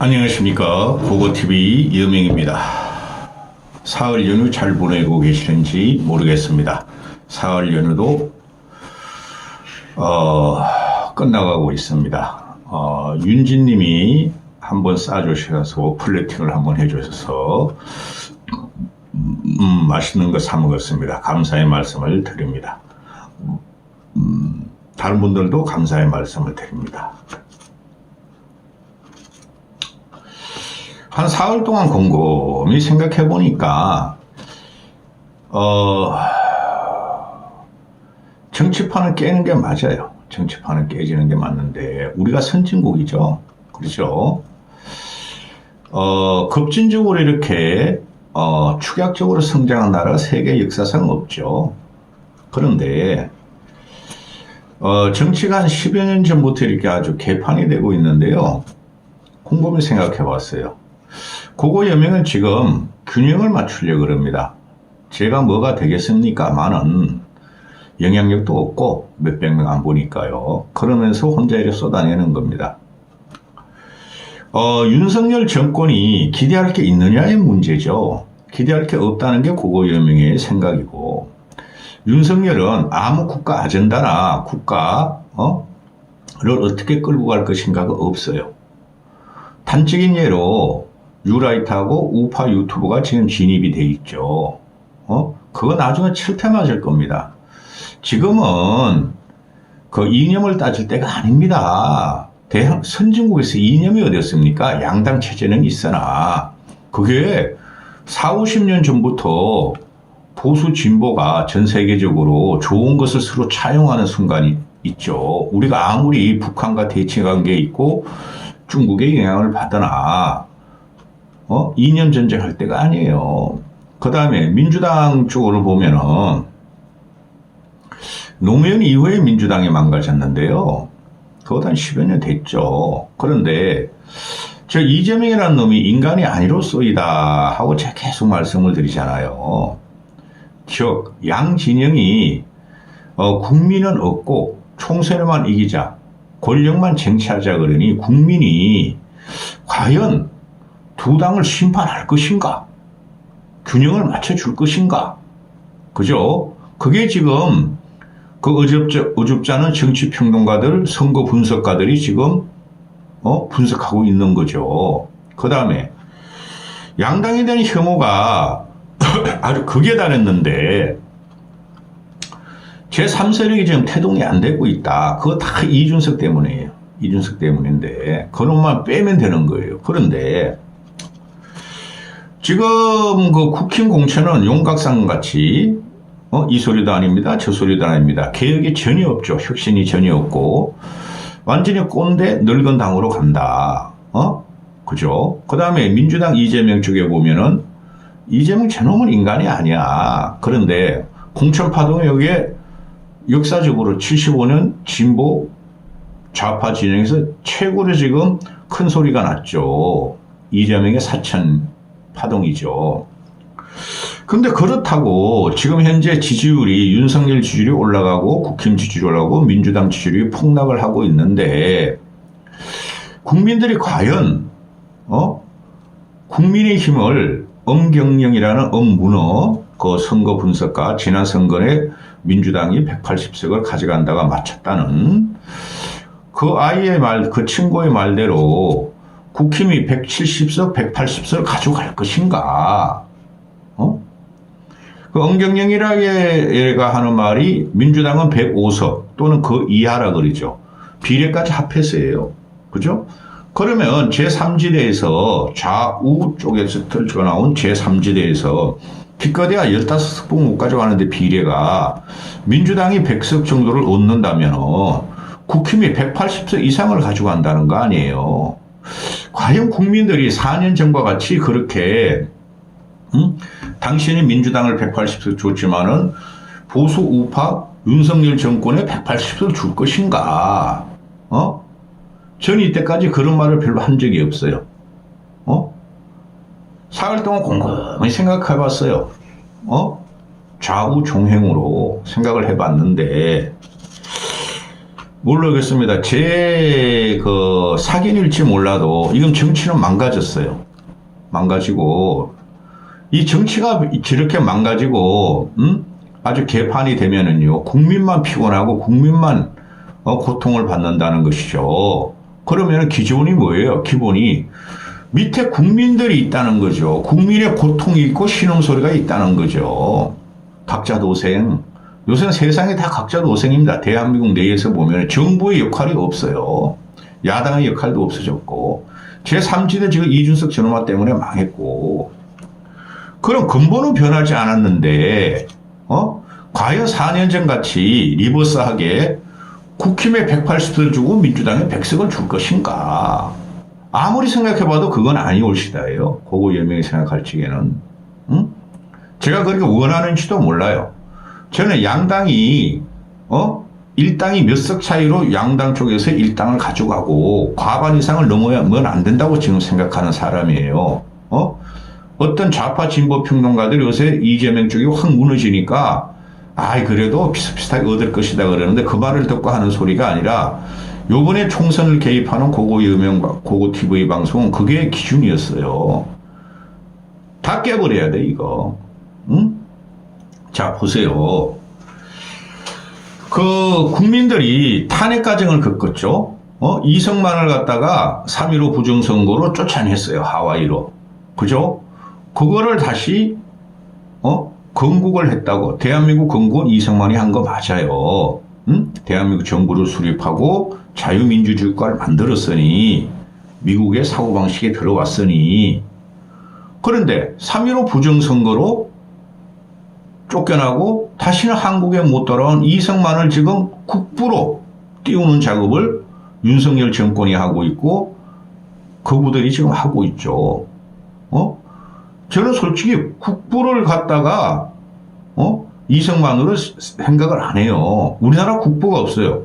안녕하십니까. 고고TV 이여명입니다. 사흘 연휴 잘 보내고 계시는지 모르겠습니다. 사흘 연휴도 끝나가고 있습니다. 윤진님이 한번 싸주셔서 플래팅을 한번 해주셔서 맛있는 거 사 먹었습니다. 감사의 말씀을 드립니다. 다른 분들도 감사의 말씀을 드립니다. 한 사흘 동안 곰곰이 생각해 보니까 정치판을 깨는 게 맞아요. 정치판을 깨지는 게 맞는데 우리가 선진국이죠. 그렇죠? 급진적으로 이렇게 축약적으로 성장한 나라가 세계 역사상 없죠. 그런데 정치가 한 10여 년 전부터 이렇게 아주 개판이 되고 있는데요. 곰곰이 생각해 봤어요. 그거 여명은 지금 균형을 맞추려고 그럽니다. 제가 뭐가 되겠습니까만은 영향력도 없고 몇백 명 안 보니까요. 그러면서 혼자 이렇게 쏟아내는 겁니다. 윤석열 정권이 기대할 게 있느냐의 문제죠. 기대할 게 없다는 게 그거 여명의 생각이고, 윤석열은 아무 국가 아젠다나 국가를 어떻게 끌고 갈 것인가가 없어요. 단적인 예로 뉴라이트하고 우파 유튜브가 지금 진입이 돼 있죠. 그거 나중에 철퇴 맞을 겁니다. 지금은 그 이념을 따질 때가 아닙니다. 선진국에서 이념이 어디였습니까? 양당 체제는 있으나 그게 4, 50년 전부터 보수 진보가 전 세계적으로 좋은 것을 서로 차용하는 순간이 있죠. 우리가 아무리 북한과 대치관계에 있고 중국의 영향을 받으나 이념 전쟁할 때가 아니에요. 그 다음에 민주당 쪽으로 보면은 노무현 이후에 민주당이 망가졌는데요. 그것도 한 10여 년 됐죠. 그런데 저 이재명이라는 놈이 인간이 아니로소이다 하고 제가 계속 말씀을 드리잖아요. 즉 양진영이 국민은 없고 총선에만 이기자, 권력만 쟁취하자 그러니 국민이 과연 두 당을 심판할 것인가? 균형을 맞춰줄 것인가? 그죠? 그게 지금 그 어줍잖은 정치평론가들, 선거 분석가들이 지금 분석하고 있는 거죠. 그 다음에 양당에 대한 혐오가 아주 극에 달했는데 제3세력이 지금 태동이 안 되고 있다. 그거 다 이준석 때문이에요. 이준석 때문인데 그놈만 빼면 되는 거예요. 그런데 지금 그 국힘 공천은 용각상 같이 이 소리도 아닙니다. 저 소리도 아닙니다. 개혁이 전혀 없죠. 혁신이 전혀 없고 완전히 꼰대 늙은 당으로 간다. 그죠? 그 다음에 민주당 이재명 쪽에 보면은 이재명 저놈은 인간이 아니야. 그런데 공천 파동이 여기에 역사적으로 75년 진보 좌파 진영에서 최고로 지금 큰 소리가 났죠. 이재명의 사천 파동이죠. 근데 그렇다고 지금 현재 지지율이 윤석열 지지율이 올라가고 국힘 지지율이 올라가고 민주당 지지율이 폭락을 하고 있는데 국민들이 과연 국민의힘을 엄경영이라는 엄문어 그 선거 분석가 지난 선거에 민주당이 180석을 가져간다가 맞췄다는 그 아이의 말, 그 친구의 말대로 국힘이 170석, 180석을 가져갈 것인가? 그 엄경영이라가 하는 말이 민주당은 105석 또는 그 이하라 그러죠. 비례까지 합해서예요. 그죠? 그러면 제3지대에서 좌우 쪽에서 펼쳐 나온 제3지대에서 기껏해야 15석 못 가져가는데 비례가 민주당이 100석 정도를 얻는다면 국힘이 180석 이상을 가져간다는 거 아니에요. 과연 국민들이 4년 전과 같이 그렇게 당신이 민주당을 180석 줬지만은 보수 우파 윤석열 정권에 180석 줄 것인가? 전 이때까지 그런 말을 별로 한 적이 없어요. 사흘 동안 곰곰이 생각해 봤어요. 좌우 종행으로 생각을 해 봤는데 모르겠습니다. 제 그 사견일지 몰라도 이건 정치는 망가졌어요. 망가지고 이 정치가 저렇게 망가지고 아주 개판이 되면은요 국민만 피곤하고 국민만 고통을 받는다는 것이죠. 그러면 기본이 뭐예요? 기본이 밑에 국민들이 있다는 거죠. 국민의 고통이 있고 신음소리가 있다는 거죠. 각자 도생. 요새는 세상이 다 각자 도생입니다. 대한민국 내에서 보면 정부의 역할이 없어요. 야당의 역할도 없어졌고 제3지대 지금 이준석 전엄화 때문에 망했고 그럼 근본은 변하지 않았는데 과연 4년 전 같이 리버스하게 국힘에 180석을 주고 민주당에 100석을 줄 것인가? 아무리 생각해봐도 그건 아니올 시다예요. 고고 여명이 생각할 적에는. 제가 그렇게 원하는지도 몰라요. 저는 양당이 일당이 몇 석 차이로 양당 쪽에서 일당을 가져가고 과반 이상을 넘어야면 안 된다고 지금 생각하는 사람이에요. 어떤 좌파 진보 평론가들이 요새 이재명 쪽이 확 무너지니까 그래도 비슷비슷하게 얻을 것이다 그러는데 그 말을 듣고 하는 소리가 아니라 요번에 총선을 개입하는 고고 여명 고고 TV 방송은 그게 기준이었어요. 다 깨버려야 돼 이거. 자 보세요. 그 국민들이 탄핵 과정을 겪었죠. 이성만을 갖다가 3.15 부정선거로 쫓아냈어요. 하와이로. 그죠? 그거를 다시 건국을 했다고. 대한민국 건국은 이성만이 한 거 맞아요. 대한민국 정부를 수립하고 자유민주주의 국가를 만들었으니 미국의 사고방식에 들어왔으니 그런데 3.15 부정선거로 쫓겨나고 다시는 한국에 못 돌아온 이성만을 지금 국부로 띄우는 작업을 윤석열 정권이 하고 있고 그부들이 지금 하고 있죠. 저는 솔직히 국부를 갖다가 이성만으로 생각을 안 해요. 우리나라 국부가 없어요.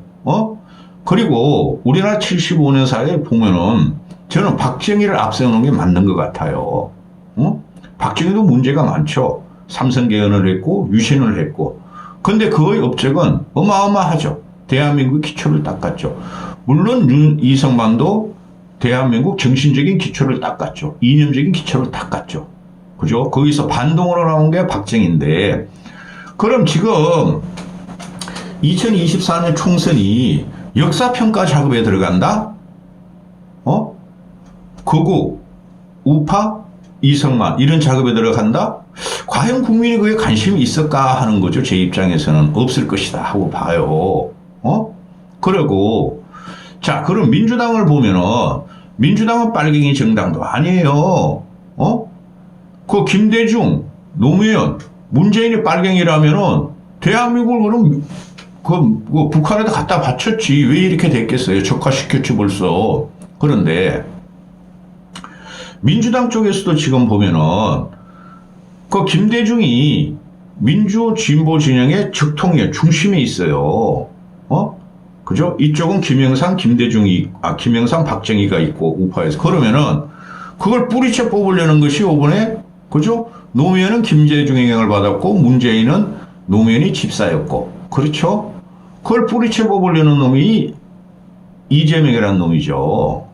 그리고 우리나라 75년 사이에 보면은 저는 박정희를 앞세우는 게 맞는 것 같아요. 박정희도 문제가 많죠. 삼성 개헌을 했고 유신을 했고 근데 그의 업적은 어마어마하죠. 대한민국 기초를 닦았죠. 물론 이성만도 대한민국 정신적인 기초를 닦았죠. 이념적인 기초를 닦았죠. 그죠? 거기서 반동으로 나온 게 박정희인데 그럼 지금 2024년 총선이 역사평가 작업에 들어간다? 거국, 우파, 이성만 이런 작업에 들어간다? 과연 국민이 그에 관심이 있을까 하는 거죠. 제 입장에서는 없을 것이다 하고 봐요. 그리고 자 그럼 민주당을 보면은 민주당은 빨갱이 정당도 아니에요. 그 김대중, 노무현, 문재인이 빨갱이라면은 대한민국을 그럼 그 북한에다 갖다 바쳤지 왜 이렇게 됐겠어요. 적화시켰지 벌써. 그런데 민주당 쪽에서도 지금 보면은 그 김대중이 민주 진보 진영의 적통의 중심에 있어요. 그죠? 이쪽은 김영삼, 김영삼, 박정희가 있고 우파에서 그러면은 그걸 뿌리채 뽑으려는 것이 이번에 그죠? 노무현은 김대중의 영향을 받았고 문재인은 노무현이 집사였고 그렇죠? 그걸 뿌리채 뽑으려는 놈이 이재명이라는 놈이죠.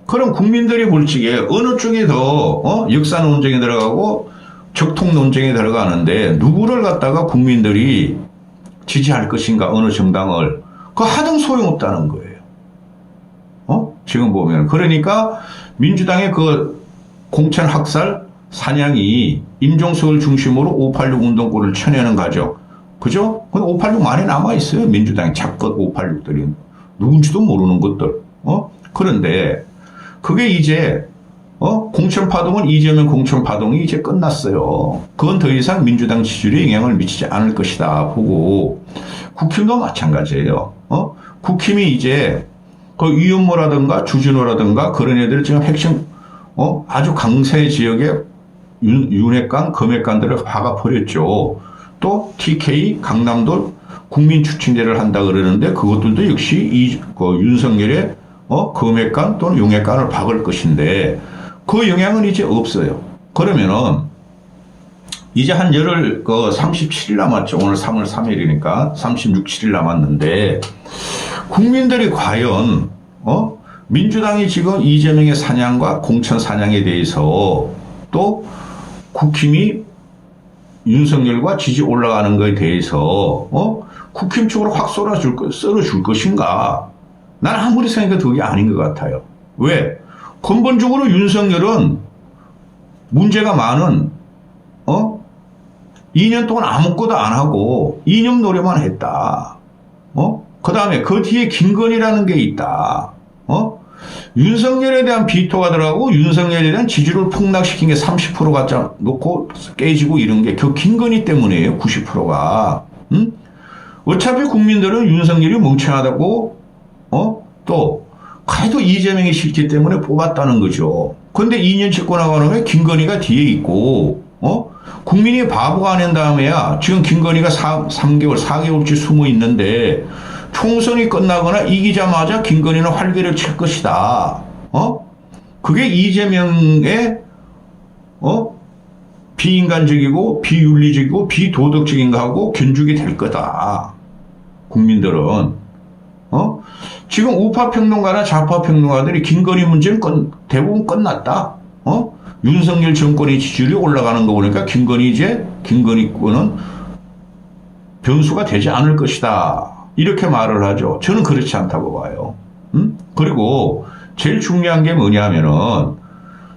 그럼 국민들이 볼 적에 어느 쪽이 더 역사 논쟁에 들어가고 적통 논쟁에 들어가는데 누구를 갖다가 국민들이 지지할 것인가 어느 정당을 그거 하등 소용없다는 거예요. 지금 보면 그러니까 민주당의 그 공천 학살 사냥이 임종석을 중심으로 586 운동권을 쳐내는 과정 그죠? 근데 586 많이 남아있어요. 민주당이 작것 586들이 누군지도 모르는 것들 그런데 그게 이제 공천 파동은 이재명 공천 파동이 이제 끝났어요. 그건 더 이상 민주당 지지율에 영향을 미치지 않을 것이다 보고 국힘도 마찬가지예요. 국힘이 이제 그 이현모라든가 주진호라든가 그런 애들 지금 핵심 아주 강세 지역에 윤핵관, 금핵관들을 박아버렸죠. 또 TK, 강남도 국민 추천제를 한다 그러는데 그것들도 역시 윤석열의 금핵관 또는 용핵관을 박을 것인데 그 영향은 이제 없어요. 그러면은 이제 한 열흘, 37일 남았죠. 오늘 3월 3일이니까 36, 7일 남았는데, 국민들이 과연, 민주당이 지금 이재명의 사냥과 공천 사냥에 대해서 또 국힘이 윤석열과 지지 올라가는 것에 대해서, 국힘 쪽으로 확 썰어줄 것인가? 난 아무리 생각해도 그게 아닌 것 같아요. 왜? 근본적으로 윤석열은 문제가 많은, 2년 동안 아무것도 안 하고 이념 노래만 했다. 그 다음에 그 뒤에 김건희라는 게 있다. 윤석열에 대한 비토가 들어가고 윤석열에 대한 지지를 폭락시킨 게 30% 갖다 놓고 깨지고 이런 게 그 김건희 때문이에요. 90%가. 어차피 국민들은 윤석열이 멍청하다고 또 그래도 이재명이 싫기 때문에 뽑았다는 거죠. 근데 2년 집권하고 나면 김건희가 뒤에 있고 국민이 바보가 아닌 다음에야 지금 김건희가 3개월, 4개월치 숨어 있는데 총선이 끝나거나 이기자마자 김건희는 활개를 칠 것이다. 그게 이재명의 비인간적이고 비윤리적이고 비도덕적인 거하고 견죽이 될 거다. 국민들은 지금 우파평론가나 좌파평론가들이 김건희 문제는 대부분 끝났다. 윤석열 정권의 지지율이 올라가는 거 보니까 김건희권은 변수가 되지 않을 것이다. 이렇게 말을 하죠. 저는 그렇지 않다고 봐요. 그리고 제일 중요한 게 뭐냐면은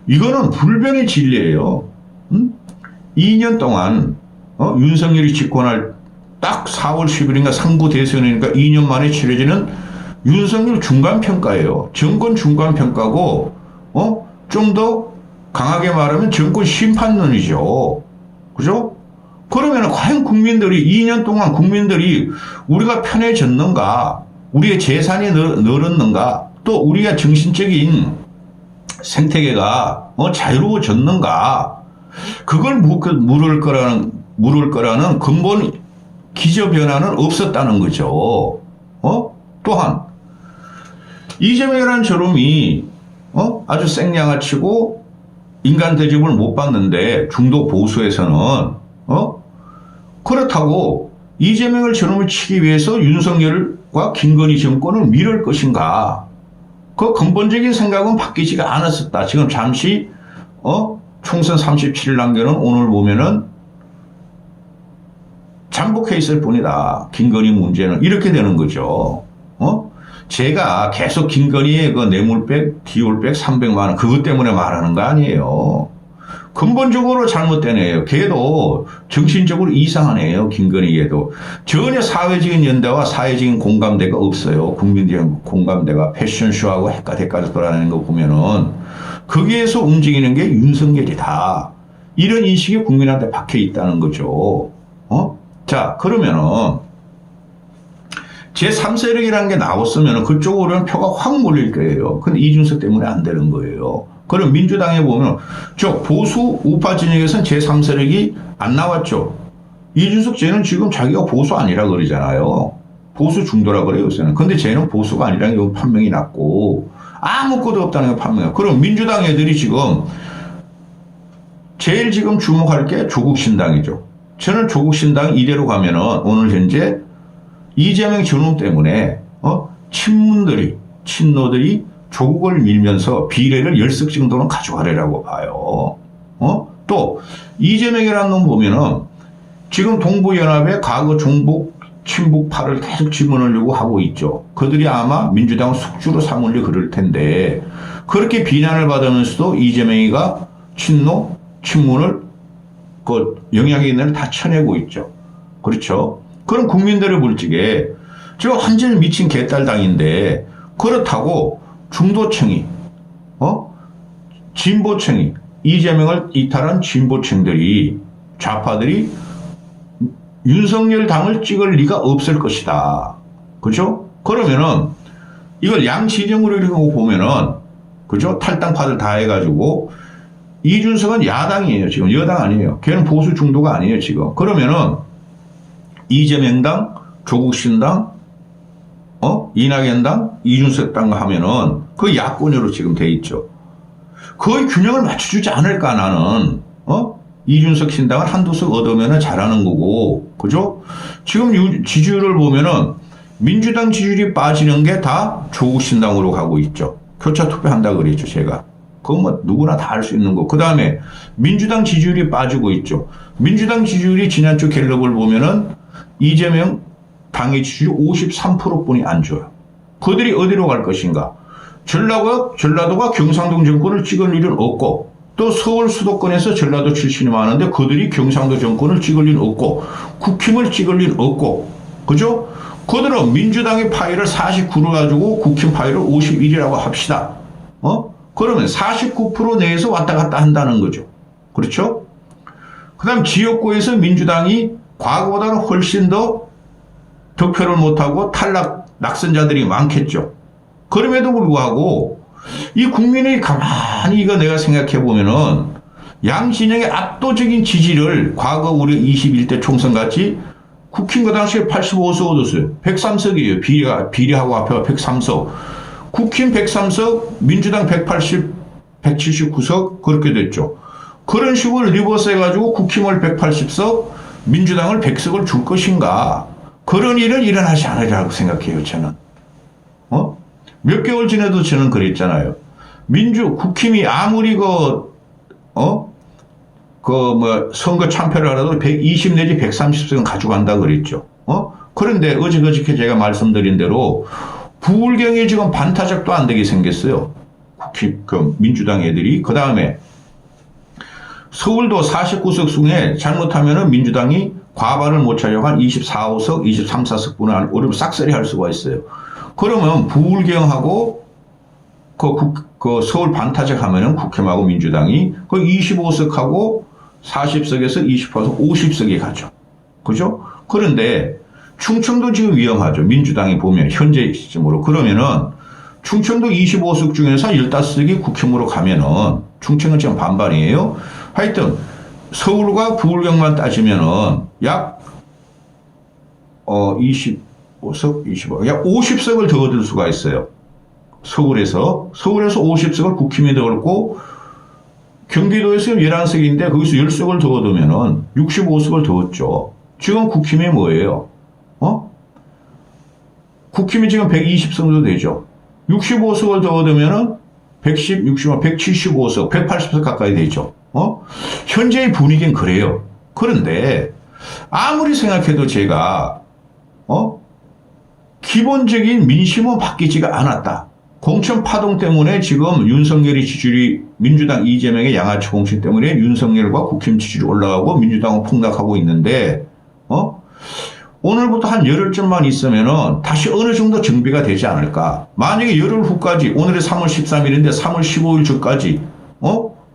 이거는 불변의 진리예요. 2년 동안 윤석열이 집권할 딱 4월 10일인가 상부 대선이니까 2년 만에 치러지는 윤석열 중간평가예요. 정권 중간평가고 좀 더 강하게 말하면 정권 심판론이죠. 그죠? 그러면 과연 국민들이 2년 동안 국민들이 우리가 편해졌는가, 우리의 재산이 늘었는가, 또 우리가 정신적인 생태계가 자유로워졌는가, 그걸 물을 거라는 근본 기저변화는 없었다는 거죠. 또한 이재명이라는 저놈이 아주 생양아치고 인간 대접을 못 받는데 중도 보수에서는 그렇다고 이재명을 저놈을 치기 위해서 윤석열과 김건희 정권을 밀을 것인가? 그 근본적인 생각은 바뀌지가 않았었다. 지금 잠시 총선 37일 남겨놓은 오늘 보면은 잠복해 있을 뿐이다. 김건희 문제는 이렇게 되는 거죠. 제가 계속 김건희의 그 뇌물백, 디올백 300만 원 그것 때문에 말하는 거 아니에요. 근본적으로 잘못된 애예요. 걔도 정신적으로 이상한 애예요. 김건희에도 전혀 사회적인 연대와 사회적인 공감대가 없어요. 국민적인 공감대가 패션쇼하고 헷갈헷갈려 돌아다니는 거 보면은 거기에서 움직이는 게 윤석열이다. 이런 인식이 국민한테 박혀 있다는 거죠. 자, 그러면은 제3세력이라는 게 나왔으면 그쪽으로는 표가 확 몰릴 거예요. 근데 이준석 때문에 안 되는 거예요. 그럼 민주당에 보면 저 보수 우파 진영에서는 제3세력이 안 나왔죠. 이준석 쟤는 지금 자기가 보수 아니라 그러잖아요. 보수 중도라 그래요, 요새는. 근데 쟤는 보수가 아니라는 게 판명이 났고 아무것도 없다는 게 판명이에요. 그럼 민주당 애들이 지금 제일 지금 주목할 게 조국신당이죠. 저는 조국신당 이대로 가면은 오늘 현재 이재명 저놈 때문에 친노들이 조국을 밀면서 비례를 10석 정도는 가져가려고 봐요. 또 이재명이라는 놈 보면은 지금 동부연합의 과거 종북 친북파를 계속 집어넣으려고 하고 있죠. 그들이 아마 민주당을 숙주로 삼으려 그럴 텐데 그렇게 비난을 받으면서도 이재명이가 친노 친문을 그 영향이 있는 애를 다 쳐내고 있죠. 그렇죠. 그럼 국민들의 물직에 저 완전히 미친 개딸당인데 그렇다고 중도층이 진보층이 이재명을 이탈한 진보층들이 좌파들이 윤석열 당을 찍을 리가 없을 것이다. 그죠? 그러면은 이걸 양진영으로 이렇게 보면은 그죠? 탈당파들 다 해가지고 이준석은 야당이에요. 지금 여당 아니에요. 걔는 보수 중도가 아니에요. 지금. 그러면은 이재명당, 조국신당, 이낙연당, 이준석 당 하면은 그 야권으로 지금 돼 있죠. 거의 균형을 맞춰주지 않을까 나는. 이준석 신당을 한두 석 얻으면 잘하는 거고, 그죠? 지금 지지율을 보면은 민주당 지지율이 빠지는 게 다 조국 신당으로 가고 있죠. 교차 투표한다 그랬죠, 제가. 그건 뭐 누구나 다 할 수 있는 거. 그 다음에 민주당 지지율이 빠지고 있죠. 민주당 지지율이 지난주 갤럽을 보면은 이재명 당의 지지율 53%뿐이 안 줘요. 그들이 어디로 갈 것인가? 전라도가 경상도 정권을 찍을 일은 없고, 또 서울 수도권에서 전라도 출신이 많은데 그들이 경상도 정권을 찍을 일은 없고, 국힘을 찍을 일은 없고, 그죠? 그들은 민주당의 파일을 49로 가지고 국힘 파일을 51이라고 합시다. 그러면 49% 내에서 왔다 갔다 한다는 거죠. 그렇죠? 그 다음 지역구에서 민주당이 과거보다는 훨씬 더 득표를 못하고 낙선자들이 많겠죠. 그럼에도 불구하고 이 국민이 가만히 이거 내가 생각해 보면은 양 진영의 압도적인 지지를 과거 우리 21대 총선 같이 국힘 그 당시에 85석 얻었어요. 103석이에요. 비례하고 합해가 103석. 국힘 103석, 민주당 179석 그렇게 됐죠. 그런 식으로 리버스 해가지고 국힘을 180석, 민주당을 100석을 줄 것인가. 그런 일은 일어나지 않으리라고 생각해요, 저는. 몇 개월 전에도 저는 그랬잖아요. 국힘이 아무리 선거 참패를 하라도 120 내지 130석은 가져간다 그랬죠. 그런데 어저께 제가 말씀드린 대로 부울경이 지금 반타작도 안 되게 생겼어요. 민주당 애들이. 그 다음에 서울도 49석 중에 잘못하면은 민주당이 과반을 못 차려고 한 24석, 23, 4석분을 어려면 싹쓸이 할 수가 있어요. 그러면 부울경하고 그 서울 반타작 하면은 국힘하고 민주당이 그 25석하고 40석에서 20%, 50석이 가죠. 그죠? 그런데 충청도 지금 위험하죠. 민주당이 보면 현재 시점으로. 그러면은 충청도 25석 중에서 15석이 국힘으로 가면은 충청은 지금 반반이에요. 하여튼 서울과 부울경만 따지면은 약 25석, 25, 약 50석을 더 얻을 수가 있어요. 서울에서 50석을 국힘이 더 얻고 경기도에서 11석인데 거기서 10석을 더 얻으면은 65석을 더 얻죠. 지금 국힘이 뭐예요? 국힘이 지금 120석 정도 되죠. 65석을 더 얻으면은 110, 60, 175석, 180석 가까이 되죠. 현재의 분위기는 그래요. 그런데 아무리 생각해도 제가 기본적인 민심은 바뀌지가 않았다. 공천 파동 때문에 지금 윤석열의 지지율이 민주당 이재명의 양아치 공천 때문에 윤석열과 국힘 지지율이 올라가고 민주당은 폭락하고 있는데 오늘부터 한 열흘쯤만 있으면은 다시 어느 정도 정비가 되지 않을까. 만약에 열흘 후까지 오늘이 3월 13일인데 3월 15일 전까지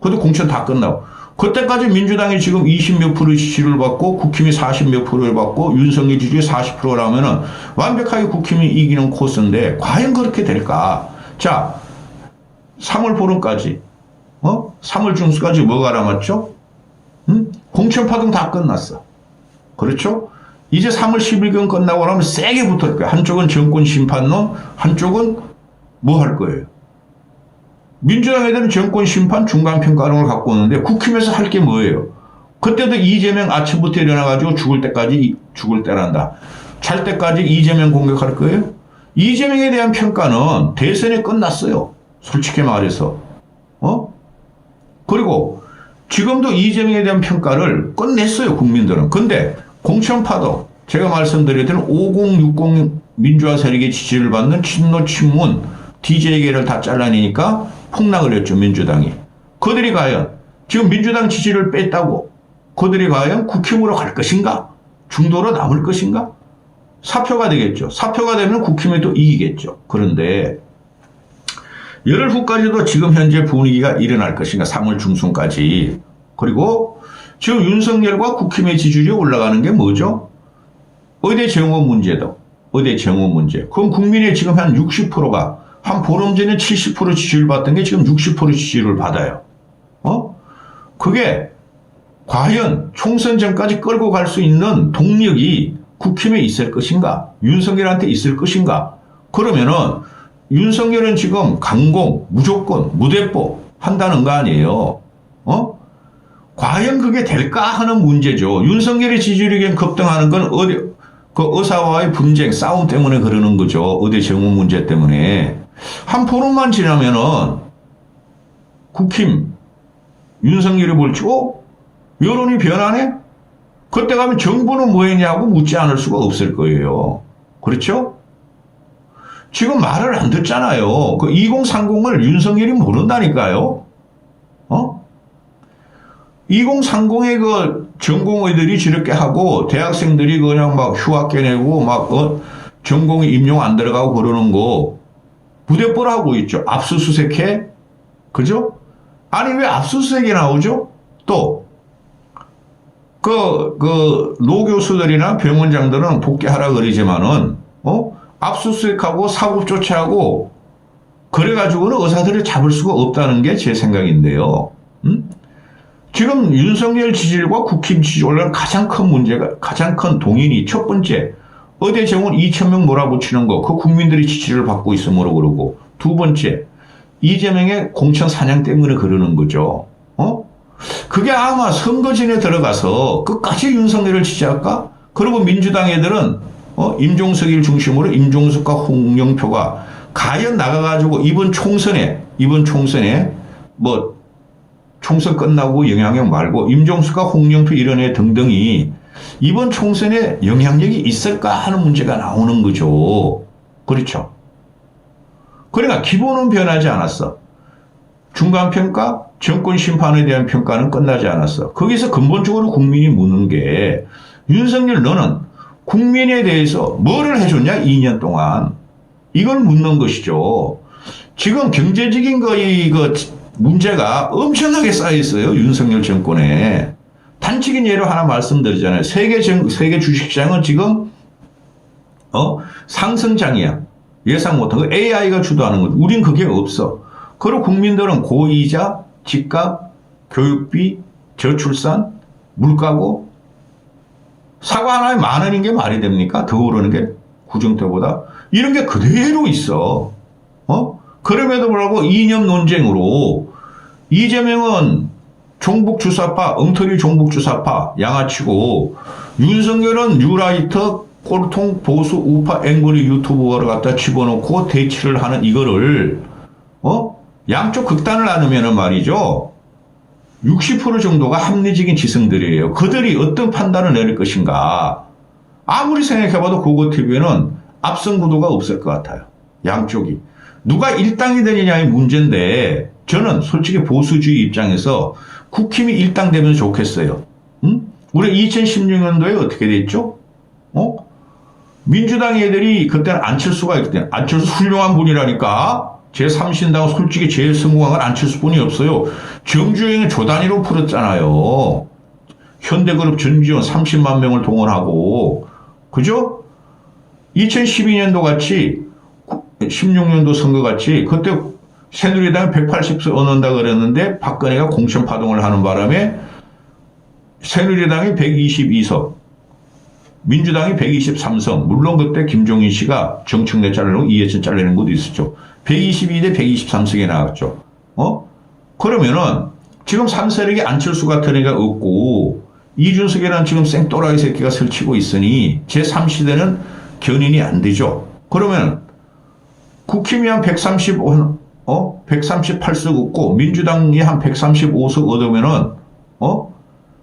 그래도 공천 다 끝나고 그때까지 민주당이 지금 20몇 프로 지지를 받고 국힘이 40몇 프로를 받고 윤석열 지지율이 40%라면은 완벽하게 국힘이 이기는 코스인데 과연 그렇게 될까? 자, 3월 보름까지 3월 중순까지 뭐가 남았죠? 공천 파동 다 끝났어. 그렇죠? 이제 3월 10일경 끝나고 나면 세게 붙을 거야. 한쪽은 정권 심판론, 한쪽은 뭐 할 거예요? 민주당 애들은 정권 심판 중간평가론을 갖고 오는데 국힘에서 할 게 뭐예요? 그때도 이재명 아침부터 일어나가지고 죽을 때란다. 잘 때까지 이재명 공격할 거예요? 이재명에 대한 평가는 대선에 끝났어요. 솔직히 말해서. 그리고 지금도 이재명에 대한 평가를 끝냈어요, 국민들은. 근데 공천파도 제가 말씀드렸던 5060 민주화 세력의 지지를 받는 친노 친문 DJ계를 다 잘라내니까 폭락을 했죠, 민주당이. 그들이 과연 지금 민주당 지지를 뺐다고 그들이 과연 국힘으로 갈 것인가? 중도로 남을 것인가? 사표가 되겠죠. 사표가 되면 국힘이 또 이기겠죠. 그런데 열흘 후까지도 지금 현재 분위기가 일어날 것인가? 3월 중순까지. 그리고 지금 윤석열과 국힘의 지지율이 올라가는 게 뭐죠? 의대 정원 문제도. 의대 정원 문제. 그럼 국민의 지금 한 60%가 한 보름 전에 70% 지지율 받던 게 지금 60% 지지율을 받아요. 그게 과연 총선 전까지 끌고 갈 수 있는 동력이 국힘에 있을 것인가? 윤석열한테 있을 것인가? 그러면은 윤석열은 지금 강공, 무조건, 무대법 한다는 거 아니에요. 과연 그게 될까 하는 문제죠. 윤석열의 지지율이 급등하는 건 그 의사와의 분쟁, 싸움 때문에 그러는 거죠. 의대 정원 문제 때문에. 한 포럼만 지나면은 국힘, 윤석열이 볼치고 여론이 변하네? 그때 가면 정부는 뭐 했냐고 묻지 않을 수가 없을 거예요. 그렇죠? 지금 말을 안 듣잖아요. 그 2030을 윤석열이 모른다니까요. 2030의 그 전공의들이 저렇게 하고 대학생들이 그냥 막 휴학 깨내고 막 전공이 임용 안 들어가고 그러는 거 부대뽀를 하고 있죠. 압수수색해? 그죠? 아니 왜 압수수색이 나오죠? 또 노교수들이나 병원장들은 복귀하라 그러지만은 압수수색하고 사급 조치하고 그래가지고는 의사들을 잡을 수가 없다는 게 제 생각인데요. 지금 윤석열 지지율과 국힘 지지율의 가장 큰 문제가, 가장 큰 동인이 첫 번째, 의대 정원 2,000명 몰아붙이는 거, 그 국민들이 지지를 받고 있으므로 그러고, 두 번째, 이재명의 공천 사냥 때문에 그러는 거죠. 그게 아마 선거진에 들어가서 끝까지 윤석열을 지지할까? 그리고 민주당 애들은, 임종석을 중심으로 임종석과 홍영표가 과연 나가가지고 이번 총선에, 총선 끝나고 영향력 말고 임종수가 홍영표 이런 애 등등이 이번 총선에 영향력이 있을까 하는 문제가 나오는 거죠. 그렇죠. 그러니까 기본은 변하지 않았어. 중간평가, 정권 심판에 대한 평가는 끝나지 않았어. 거기서 근본적으로 국민이 묻는 게 윤석열 너는 국민에 대해서 뭐를 해줬냐 2년 동안. 이걸 묻는 것이죠. 지금 경제적인 문제가 엄청나게 쌓여있어요. 윤석열 정권에. 단적인 예로 하나 말씀드리잖아요. 세계 주식시장은 지금 상승장이야. 예상 못한 거 AI가 주도하는 거. 우린 그게 없어. 그리고 국민들은 고이자, 집값, 교육비, 저출산, 물가고 사과 하나에 10,000원인 게 말이 됩니까? 더 오르는 게 구정 때보다. 이런 게 그대로 있어. 그럼에도 불구하고 이념 논쟁으로 이재명은 종북주사파, 엉터리 종북주사파 양아치고 윤석열은 뉴라이터, 꼴통, 보수, 우파, 앵그리 유튜버를 갖다 집어넣고 대치를 하는 이거를 양쪽 극단을 나누면은 말이죠. 60% 정도가 합리적인 지성들이에요. 그들이 어떤 판단을 내릴 것인가. 아무리 생각해봐도 고고TV에는 앞선 구도가 없을 것 같아요. 양쪽이. 누가 일당이 되느냐의 문제인데 저는 솔직히 보수주의 입장에서 국힘이 일당 되면 좋겠어요. 우리 2016년도에 어떻게 됐죠? 민주당 애들이 그때는 안철수가 있거든요. 안철수 훌륭한 분이라니까. 제3신당 솔직히 제일 성공한 건 안철수뿐이 없어요. 정주행은 조단위로 풀었잖아요. 현대그룹 전지원 30만 명을 동원하고 그죠? 2012년도 같이 16년도 선거 같이 그때 새누리당이 180석 얻는다 그랬는데 박근혜가 공천 파동을 하는 바람에 새누리당이 122석, 민주당이 123석. 물론 그때 김종인 씨가 정청래 자르고 이해찬 잘리는 것도 있었죠. 122대 123석에 나왔죠. 그러면은 지금 3세력이 안철수 같은 애가 없고 이준석이라는 지금 생또라이 새끼가 설치고 있으니 제3시대는 견인이 안 되죠. 그러면 국힘이 한 138석 얻고 민주당이 한 135석 얻으면은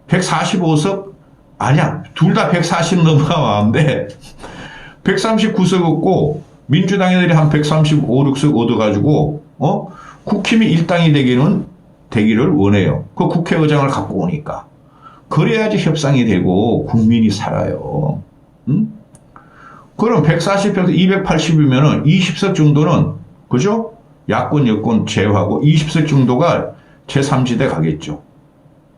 145석 아니야. 둘 다 140 넘어가는데 139석 얻고 민주당 애들이 한 135, 6석 얻어가지고 국힘이 일당이 되기를 원해요. 그 국회의장을 갖고 오니까. 그래야지 협상이 되고 국민이 살아요. 그럼 140에서 280이면은 20석 정도는 그죠? 야권 여권 제외하고 20석 정도가 제3지대 가겠죠.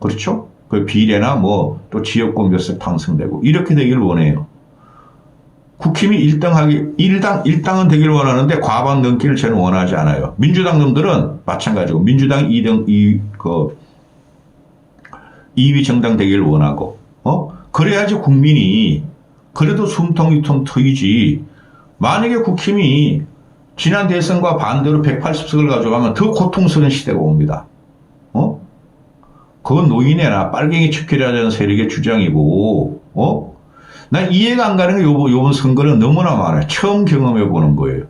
그렇죠? 그 비례나 뭐 또 지역권 몇 석 당선되고 이렇게 되기를 원해요. 국힘이 1당은 되기를 원하는데 과반 넘기를 저는 원하지 않아요. 민주당 놈들은 마찬가지고 민주당 2위 정당 되기를 원하고 그래야지 국민이 그래도 숨통이통 트이지. 만약에 국힘이 지난 대선과 반대로 180석을 가져가면 더 고통스러운 시대가 옵니다. 그건 노인이나 빨갱이 척결하자는 세력의 주장이고, 난 이해가 안 가는 게 요번 선거는 너무나 많아요. 처음 경험해 보는 거예요.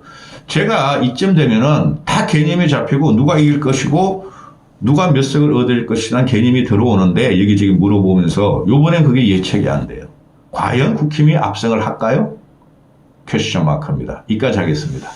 제가 이쯤 되면은 다 개념이 잡히고 누가 이길 것이고 누가 몇 석을 얻을 것이라는 개념이 들어오는데 여기저기 물어보면서 요번엔 그게 예측이 안 돼요. 과연 국힘이 압승을 할까요? 퀘스천 마크입니다. 이까지 하겠습니다.